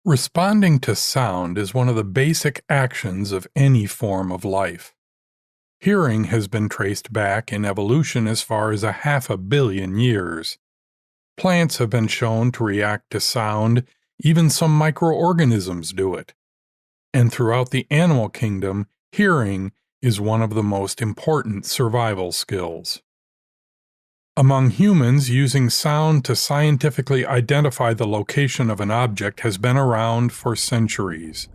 Responding to sound is one of the basic actions of any form of life. Hearing has been traced back in evolution as far as 500 million years. Plants have been shown to react to sound, even some microorganisms do it. And throughout the animal kingdom, hearing is one of the most important survival skills. Among humans, using sound to scientifically identify the location of an object has been around for centuries.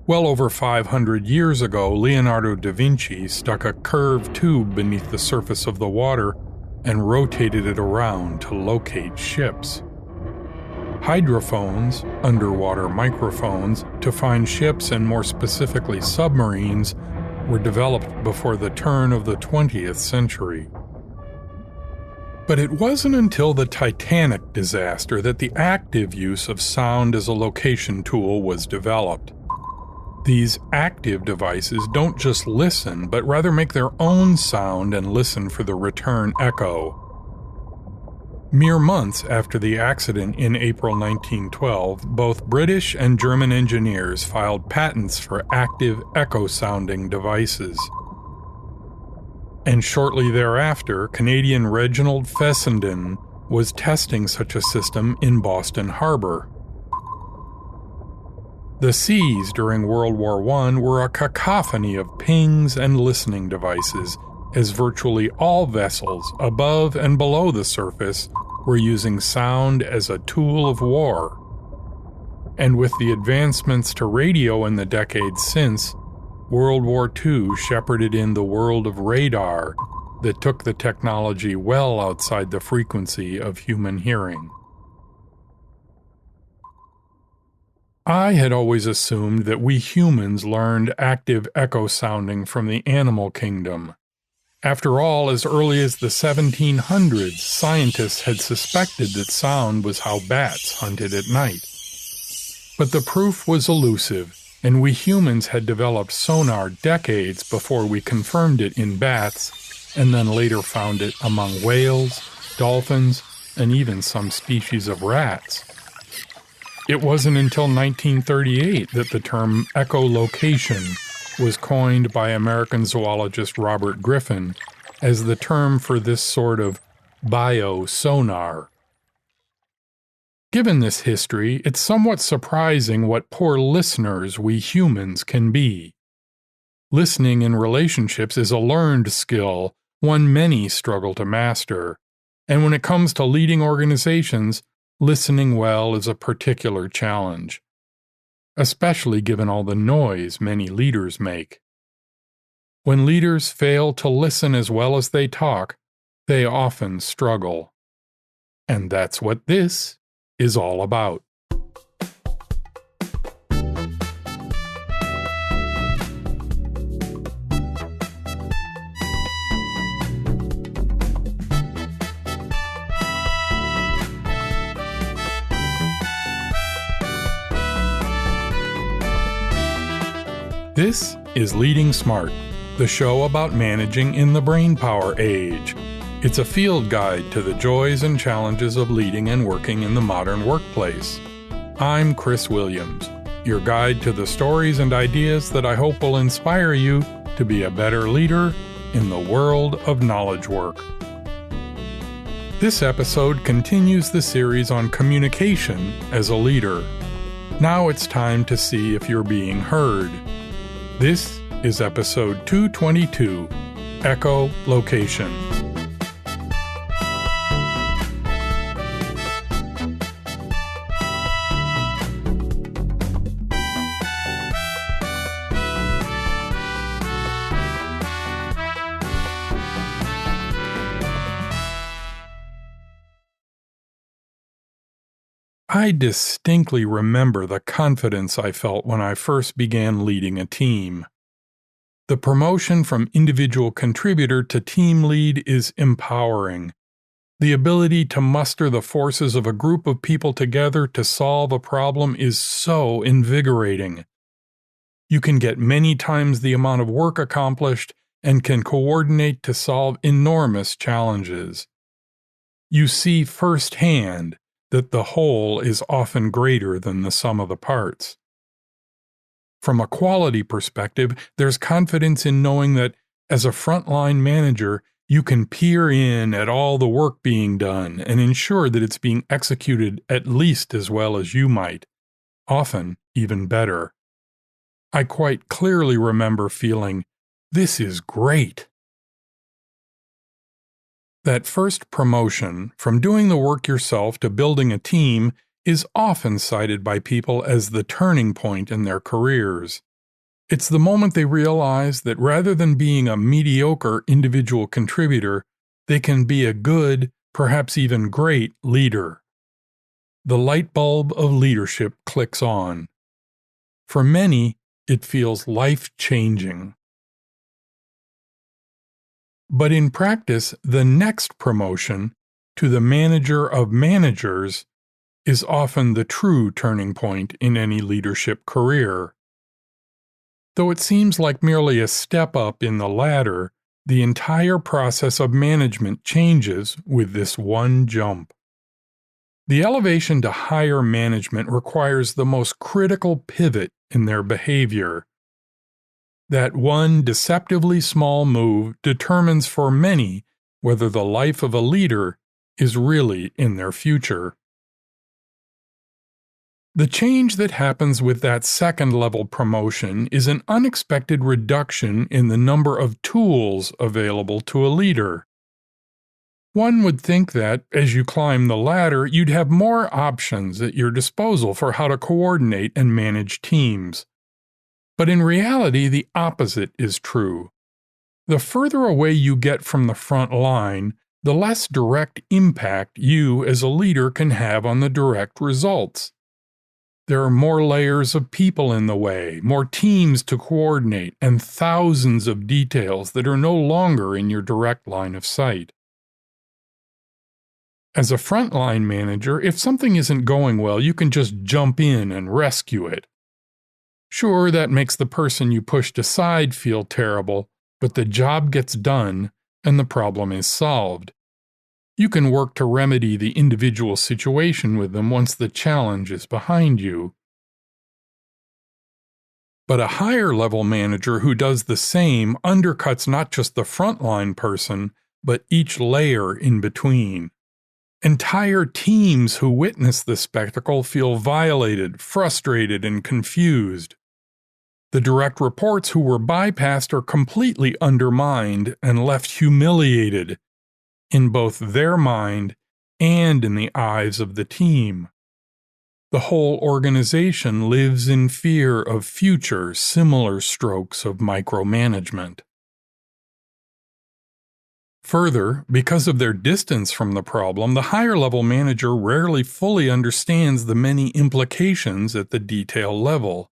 Well over 500 years ago, Leonardo da Vinci stuck a curved tube beneath the surface of the water and rotated it around to locate ships. Hydrophones, underwater microphones, to find ships and more specifically submarines, were developed before the turn of the 20th century. But it wasn't until the Titanic disaster that the active use of sound as a location tool was developed. These active devices don't just listen, but rather make their own sound and listen for the return echo. Mere months after the accident in April 1912, both British and German engineers filed patents for active echo-sounding devices. And shortly thereafter, Canadian Reginald Fessenden was testing such a system in Boston Harbor. The seas during World War I were a cacophony of pings and listening devices, as virtually all vessels above and below the surface were using sound as a tool of war. And with the advancements to radio in the decades since, World War II shepherded in the world of radar that took the technology well outside the frequency of human hearing. I had always assumed that we humans learned active echo sounding from the animal kingdom. After all, as early as the 1700s, scientists had suspected that sound was how bats hunted at night. But the proof was elusive, and we humans had developed sonar decades before we confirmed it in bats, and then later found it among whales, dolphins, and even some species of rats. It wasn't until 1938 that the term echolocation was coined by American zoologist Robert Griffin as the term for this sort of biosonar. Given this history, it's somewhat surprising what poor listeners we humans can be. Listening in relationships is a learned skill, one many struggle to master, and when it comes to leading organizations, listening well is a particular challenge, especially given all the noise many leaders make. When leaders fail to listen as well as they talk, they often struggle. And that's what this is all about. This is Leading Smart, the show about managing in the brainpower age. It's a field guide to the joys and challenges of leading and working in the modern workplace. I'm Chris Williams, your guide to the stories and ideas that I hope will inspire you to be a better leader in the world of knowledge work. This episode continues the series on communication as a leader. Now it's time to see if you're being heard. This is episode 222, Echolocation. I distinctly remember the confidence I felt when I first began leading a team. The promotion from individual contributor to team lead is empowering. The ability to muster the forces of a group of people together to solve a problem is so invigorating. You can get many times the amount of work accomplished and can coordinate to solve enormous challenges. You see firsthand that the whole is often greater than the sum of the parts. From a quality perspective, there's confidence in knowing that, as a frontline manager, you can peer in at all the work being done and ensure that it's being executed at least as well as you might, often even better. I quite clearly remember feeling, "This is great." That first promotion, from doing the work yourself to building a team, is often cited by people as the turning point in their careers. It's the moment they realize that rather than being a mediocre individual contributor, they can be a good, perhaps even great, leader. The light bulb of leadership clicks on. For many, it feels life-changing. But in practice, the next promotion, to the manager of managers, is often the true turning point in any leadership career. Though it seems like merely a step up in the ladder, the entire process of management changes with this one jump. The elevation to higher management requires the most critical pivot in their behavior. That one deceptively small move determines for many whether the life of a leader is really in their future. The change that happens with that second-level promotion is an unexpected reduction in the number of tools available to a leader. One would think that, as you climb the ladder, you'd have more options at your disposal for how to coordinate and manage teams. But in reality, the opposite is true. The further away you get from the front line, the less direct impact you as a leader can have on the direct results. There are more layers of people in the way, more teams to coordinate, and thousands of details that are no longer in your direct line of sight. As a frontline manager, if something isn't going well, you can just jump in and rescue it. Sure, that makes the person you pushed aside feel terrible, but the job gets done and the problem is solved. You can work to remedy the individual situation with them once the challenge is behind you. But a higher-level manager who does the same undercuts not just the frontline person, but each layer in between. Entire teams who witness the spectacle feel violated, frustrated, and confused. The direct reports who were bypassed are completely undermined and left humiliated, in both their mind and in the eyes of the team. The whole organization lives in fear of future similar strokes of micromanagement. Further, because of their distance from the problem, the higher-level manager rarely fully understands the many implications at the detail level.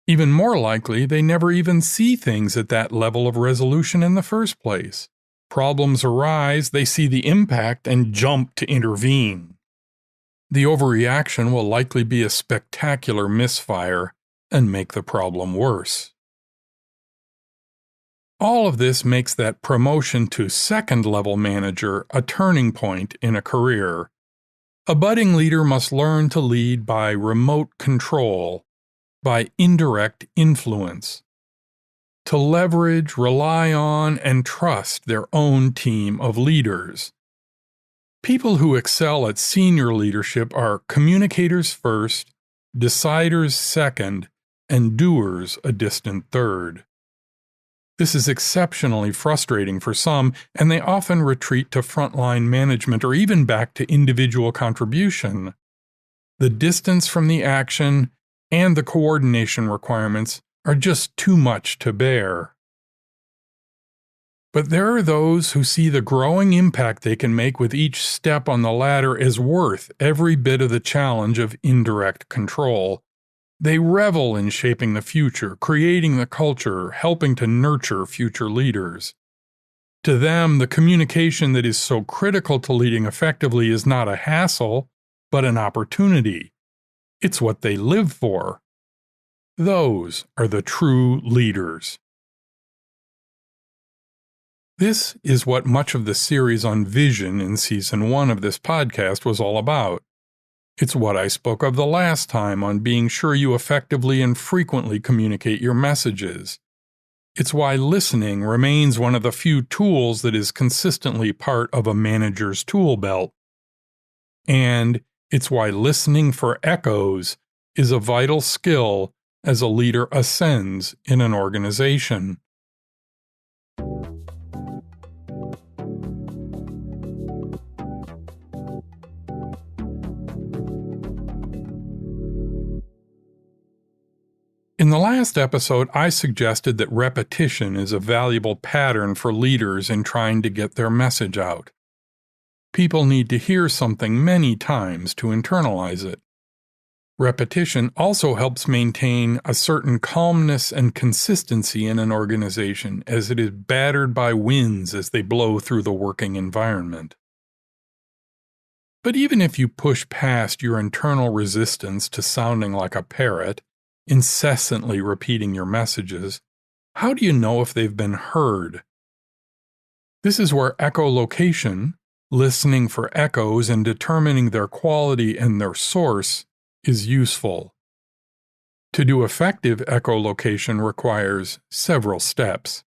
Even more likely, they never even see things at that level of resolution in the first place. Problems arise, they see the impact, and jump to intervene. The overreaction will likely be a spectacular misfire and make the problem worse. All of this makes that promotion to second-level manager a turning point in a career. A budding leader must learn to lead by remote control, by indirect influence, to leverage, rely on, and trust their own team of leaders. People who excel at senior leadership are communicators first, deciders second, and doers a distant third. This is exceptionally frustrating for some, and they often retreat to frontline management or even back to individual contribution. The distance from the action and the coordination requirements are just too much to bear. But there are those who see the growing impact they can make with each step on the ladder as worth every bit of the challenge of indirect control. They revel in shaping the future, creating the culture, helping to nurture future leaders. To them, the communication that is so critical to leading effectively is not a hassle, but an opportunity. It's what they live for. Those are the true leaders. This is what much of the series on vision in Season 1 of this podcast was all about. It's what I spoke of the last time on being sure you effectively and frequently communicate your messages. It's why listening remains one of the few tools that is consistently part of a manager's tool belt. And it's why listening for echoes is a vital skill as a leader ascends in an organization. In the last episode, I suggested that repetition is a valuable pattern for leaders in trying to get their message out. People need to hear something many times to internalize it. Repetition also helps maintain a certain calmness and consistency in an organization as it is battered by winds as they blow through the working environment. But even if you push past your internal resistance to sounding like a parrot, incessantly repeating your messages, how do you know if they've been heard? This is where echolocation, listening for echoes and determining their quality and their source, is useful. To do effective echolocation requires several steps.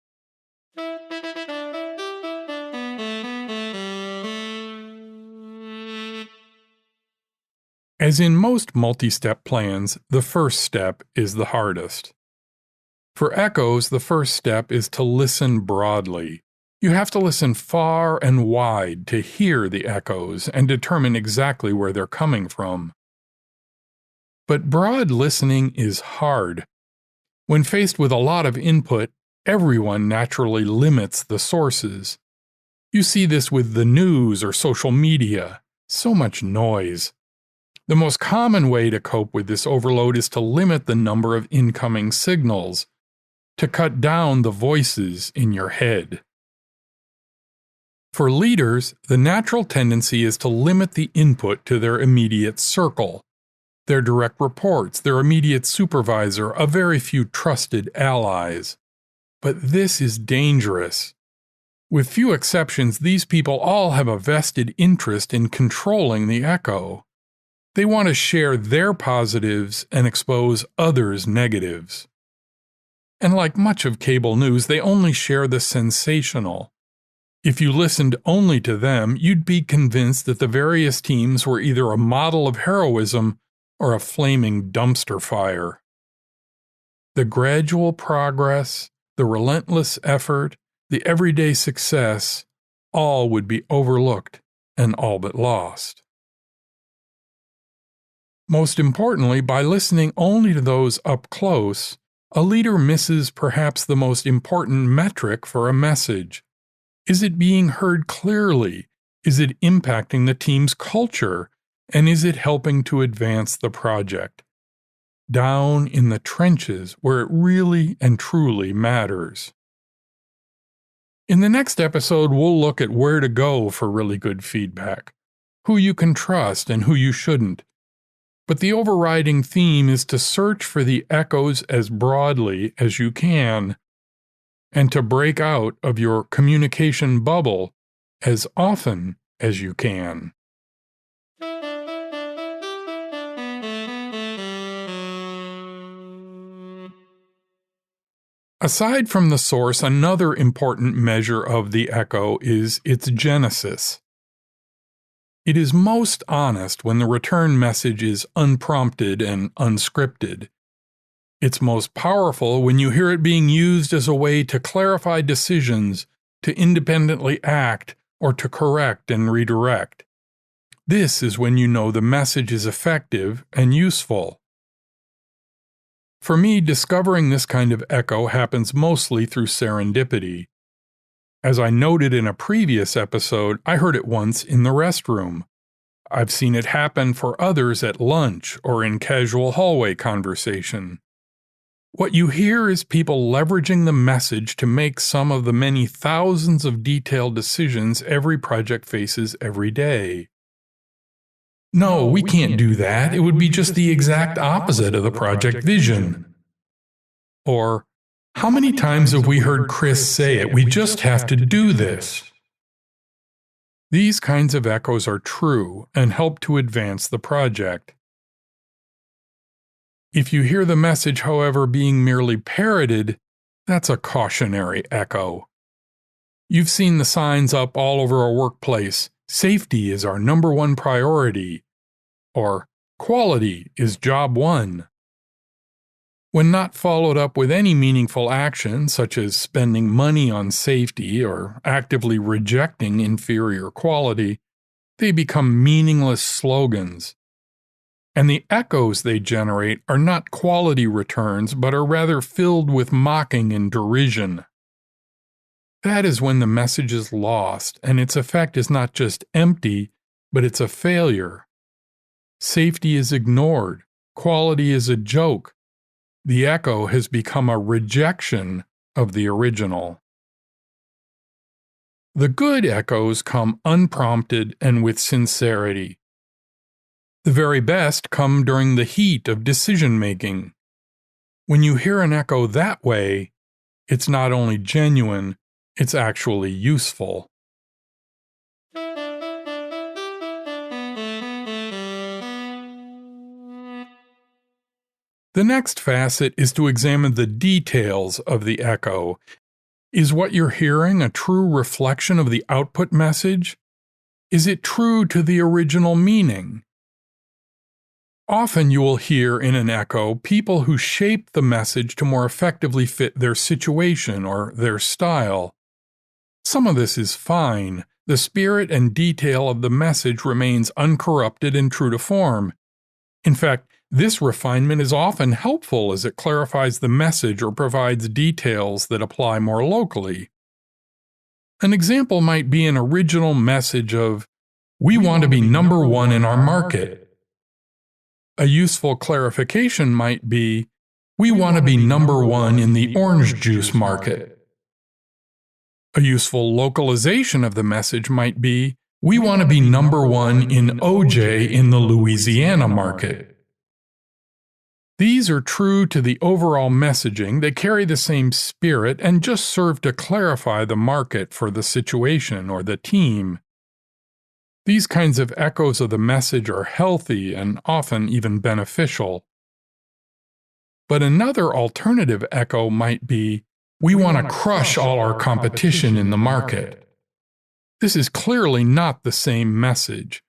As in most multi-step plans, the first step is the hardest. For echoes, the first step is to listen broadly. You have to listen far and wide to hear the echoes and determine exactly where they're coming from. But broad listening is hard. When faced with a lot of input, everyone naturally limits the sources. You see this with the news or social media. So much noise. The most common way to cope with this overload is to limit the number of incoming signals, to cut down the voices in your head. For leaders, the natural tendency is to limit the input to their immediate circle, their direct reports, their immediate supervisor, a very few trusted allies. But this is dangerous. With few exceptions, these people all have a vested interest in controlling the echo. They want to share their positives and expose others' negatives. And like much of cable news, they only share the sensational. If you listened only to them, you'd be convinced that the various teams were either a model of heroism or a flaming dumpster fire. The gradual progress, the relentless effort, the everyday success, all would be overlooked and all but lost. Most importantly, by listening only to those up close, a leader misses perhaps the most important metric for a message. Is it being heard clearly? Is it impacting the team's culture? And is it helping to advance the project? Down in the trenches where it really and truly matters. In the next episode, we'll look at where to go for really good feedback, who you can trust and who you shouldn't. But the overriding theme is to search for the echoes as broadly as you can, and to break out of your communication bubble as often as you can. Aside from the source, another important measure of the echo is its genesis. It is most honest when the return message is unprompted and unscripted. It's most powerful when you hear it being used as a way to clarify decisions, to independently act, or to correct and redirect. This is when you know the message is effective and useful. For me, discovering this kind of echo happens mostly through serendipity. As I noted in a previous episode, I heard it once in the restroom. I've seen it happen for others at lunch or in casual hallway conversation. What you hear is people leveraging the message to make some of the many thousands of detailed decisions every project faces every day. No, we can't do that. It would be just the exact opposite of the project vision. Or, How many times have we heard Chris say it? We just have to do this. These kinds of echoes are true and help to advance the project. If you hear the message, however, being merely parroted, that's a cautionary echo. You've seen the signs up all over a workplace. Safety is our number one priority. Or quality is job one. When not followed up with any meaningful action, such as spending money on safety or actively rejecting inferior quality, they become meaningless slogans. And the echoes they generate are not quality returns, but are rather filled with mocking and derision. That is when the message is lost, and its effect is not just empty, but it's a failure. Safety is ignored. Quality is a joke. The echo has become a rejection of the original. The good echoes come unprompted and with sincerity. The very best come during the heat of decision-making. When you hear an echo that way, it's not only genuine, it's actually useful. The next facet is to examine the details of the echo. Is what you're hearing a true reflection of the output message? Is it true to the original meaning? Often you will hear in an echo people who shape the message to more effectively fit their situation or their style. Some of this is fine. The spirit and detail of the message remains uncorrupted and true to form. In fact, this refinement is often helpful as it clarifies the message or provides details that apply more locally. An example might be an original message of, "We want to be number one in our market." A useful clarification might be, "We want to be number one in the orange juice market." A useful localization of the message might be, "We want to be number one in OJ in the Louisiana market." These are true to the overall messaging, they carry the same spirit, and just serve to clarify the market for the situation or the team. These kinds of echoes of the message are healthy and often even beneficial. But another alternative echo might be, "We want to crush all our competition in the market." This is clearly not the same message.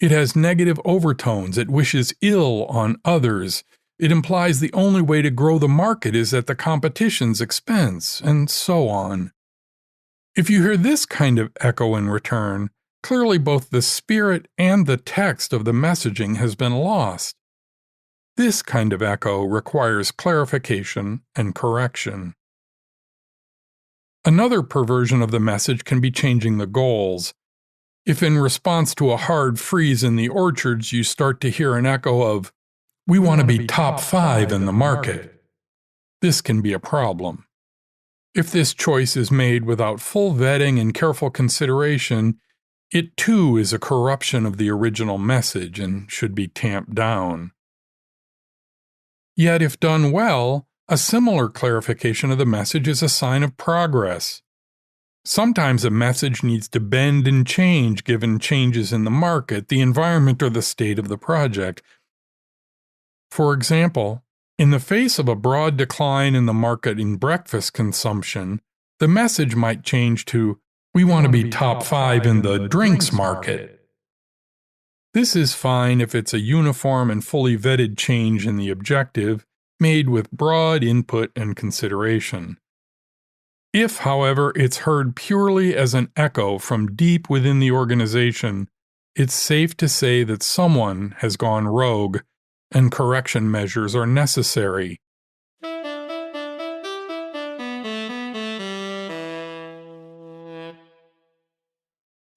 It has negative overtones, it wishes ill on others, it implies the only way to grow the market is at the competition's expense, and so on. If you hear this kind of echo in return, clearly both the spirit and the text of the messaging has been lost. This kind of echo requires clarification and correction. Another perversion of the message can be changing the goals. If in response to a hard freeze in the orchards you start to hear an echo of, "We want to be top 5 in the market," this can be a problem. If this choice is made without full vetting and careful consideration, it too is a corruption of the original message and should be tamped down. Yet if done well, a similar clarification of the message is a sign of progress. Sometimes a message needs to bend and change given changes in the market, the environment, or the state of the project. For example, in the face of a broad decline in the market in breakfast consumption, the message might change to, "We want to be top 5 in the drinks market." This is fine if it's a uniform and fully vetted change in the objective, made with broad input and consideration. If, however, it's heard purely as an echo from deep within the organization, it's safe to say that someone has gone rogue, and correction measures are necessary.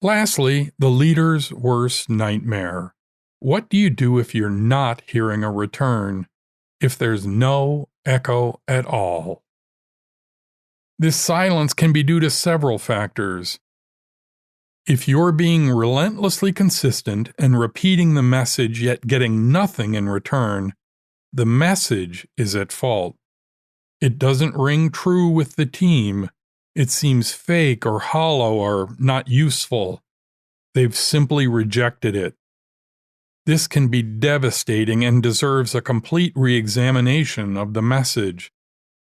Lastly, the leader's worst nightmare. What do you do if you're not hearing a return? If there's no echo at all? This silence can be due to several factors. If you're being relentlessly consistent and repeating the message yet getting nothing in return, the message is at fault. It doesn't ring true with the team. It seems fake or hollow or not useful. They've simply rejected it. This can be devastating and deserves a complete re-examination of the message,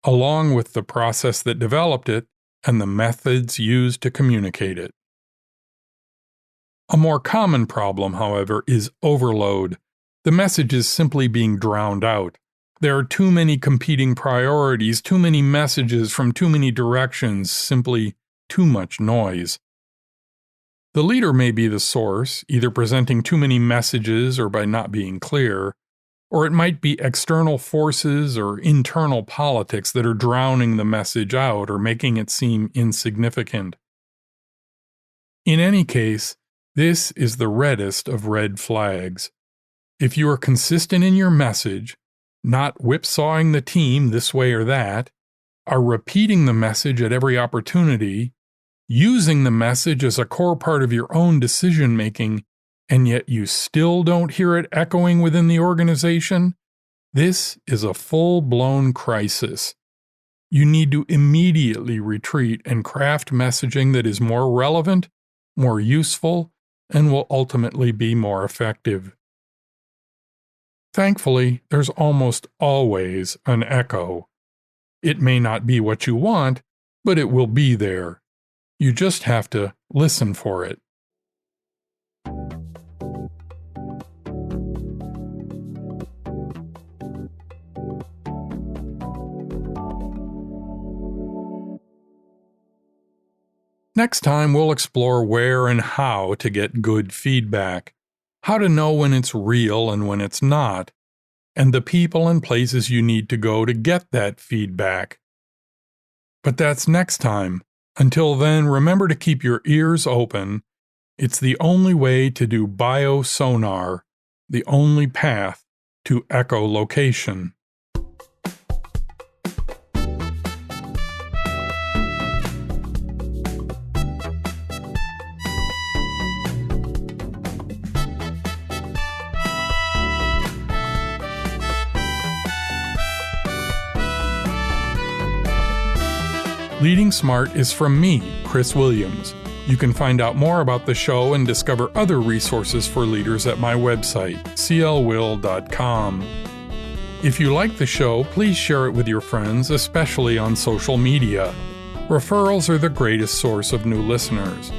along with the process that developed it and the methods used to communicate it. A more common problem, however, is overload. The message is simply being drowned out. There are too many competing priorities, too many messages from too many directions, simply too much noise. The leader may be the source, either presenting too many messages or by not being clear, or it might be external forces or internal politics that are drowning the message out or making it seem insignificant. In any case, this is the reddest of red flags. If you are consistent in your message, not whipsawing the team this way or that, are repeating the message at every opportunity, using the message as a core part of your own decision-making, and yet you still don't hear it echoing within the organization, this is a full-blown crisis. You need to immediately retreat and craft messaging that is more relevant, more useful, and will ultimately be more effective. Thankfully, there's almost always an echo. It may not be what you want, but it will be there. You just have to listen for it. Next time, we'll explore where and how to get good feedback, how to know when it's real and when it's not, and the people and places you need to go to get that feedback. But that's next time. Until then, remember to keep your ears open. It's the only way to do biosonar, the only path to echolocation. Leading Smart is from me, Chris Williams. You can find out more about the show and discover other resources for leaders at my website, clwill.com. If you like the show, please share it with your friends, especially on social media. Referrals are the greatest source of new listeners.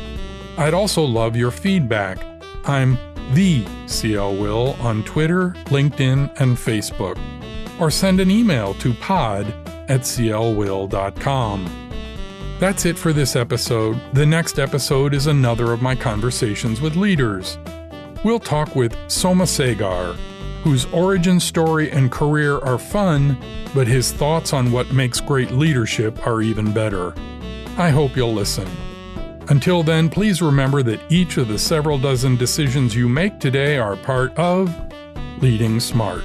I'd also love your feedback. I'm the CL Will on Twitter, LinkedIn, and Facebook. Or send an email to pod@clwill.com. That's it for this episode. The next episode is another of my conversations with leaders. We'll talk with Soma Segar, whose origin story and career are fun, but his thoughts on what makes great leadership are even better. I hope you'll listen. Until then, please remember that each of the several dozen decisions you make today are part of Leading Smart.